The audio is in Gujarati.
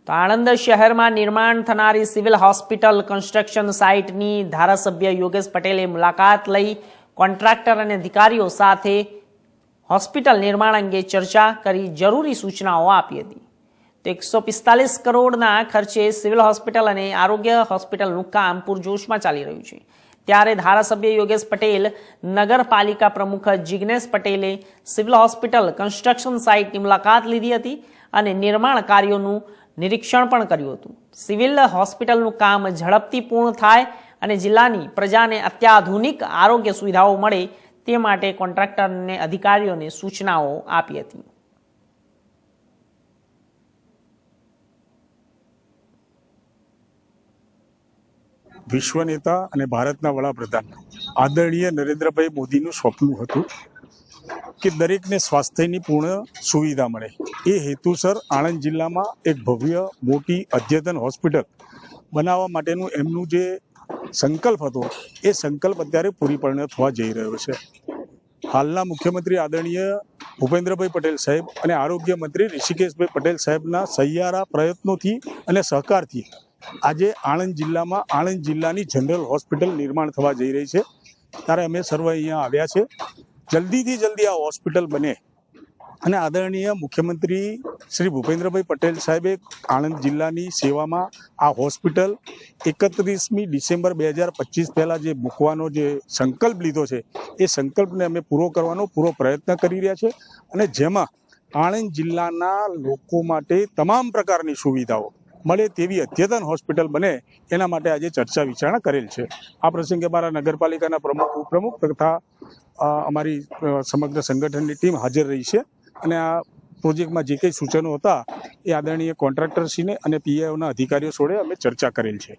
તો આણંદ શહેરમાં નિર્માણ થનારી સિવિલ હોસ્પિટલ કન્સ્ટ્રક્શન સાઇટની ધારાસભ્ય યોગેશ પટેલે મુલાકાત લઈ કોન્ટ્રાક્ટર અને અધિકારીઓ સાથે હોસ્પિટલ નિર્માણ અંગે ચર્ચા કરી જરૂરી સૂચનાઓ આપી હતી. તો 145 કરોડના ખર્ચે સિવિલ હોસ્પિટલ અને આરોગ્ય હોસ્પિટલનું કામ પૂરજોશમાં ચાલી રહ્યું છે. ત્યારે ધારાસભ્ય યોગેશ પટેલ, નગરપાલિકા પ્રમુખ જિગ્નેશ પટેલે સિવિલ હોસ્પિટલ કન્સ્ટ્રક્શન સાઇટની મુલાકાત લીધી હતી અને નિર્માણ કાર્યોનું નિરીક્ષણ પણ કર્યું હતું. સિવિલ હોસ્પિટલનું કામ ઝડપથી પૂર્ણ થાય અને જિલ્લાની પ્રજાને અત્યાધુનિક આરોગ્ય સુવિધાઓ મળે તે માટે કોન્ટ્રાક્ટરને અધિકારીઓને સૂચનાઓ આપી હતી. વિશ્વ નેતા અને ભારતના વડાપ્રધાન આદરણીય નરેન્દ્રભાઈ મોદીનું સ્વપ્ન હતું કે દરેકને સ્વાસ્થ્યની પૂર્ણ સુવિધા મળે. એ હેતુસર આણંદ જિલ્લામાં એક ભવ્ય મોટી અદ્યતન હોસ્પિટલ બનાવવા માટેનું એમનું જે સંકલ્પ હતો એ સંકલ્પ અત્યારે પૂરીપૂર્ણ થવા જઈ રહ્યો છે. હાલના મુખ્યમંત્રી આદરણીય ભૂપેન્દ્રભાઈ પટેલ સાહેબ અને આરોગ્ય મંત્રી ઋષિકેશભાઈ પટેલ સાહેબના સહિયારા પ્રયત્નોથી અને સહકારથી આજે આણંદ જિલ્લાની જનરલ હોસ્પિટલ નિર્માણ થવા જઈ રહી છે. ત્યારે અમે સર્વ અહીંયા આવ્યા છે. જલ્દીથી જલ્દી આ હોસ્પિટલ બને અને આદરણીય મુખ્યમંત્રી શ્રી ભૂપેન્દ્રભાઈ પટેલ સાહેબે આણંદ જિલ્લાની સેવામાં આ હોસ્પિટલ 31મી ડિસેમ્બર 2025 પહેલાં જે મૂકવાનો જે સંકલ્પ લીધો છે એ સંકલ્પને અમે પૂરો કરવાનો પૂરો પ્રયત્ન કરી રહ્યા છે અને જેમાં આણંદ જિલ્લાના લોકો માટે તમામ પ્રકારની સુવિધાઓ મળે તેવી અદ્યતન હોસ્પિટલ બને એના માટે આજે ચર્ચા વિચારણા કરેલ છે. આ પ્રસંગે અમારા નગરપાલિકાના પ્રમુખ ઉપપ્રમુખ તથા અમારી સમગ્ર સંગઠનની ટીમ હાજર રહી છે અને આ પ્રોજેક્ટમાં જે કંઈ સૂચનો હતા એ આદરણીય કોન્ટ્રાક્ટરશ્રીને અને પીઆઈઓના અધિકારીઓ જોડે અમે ચર્ચા કરેલ છે.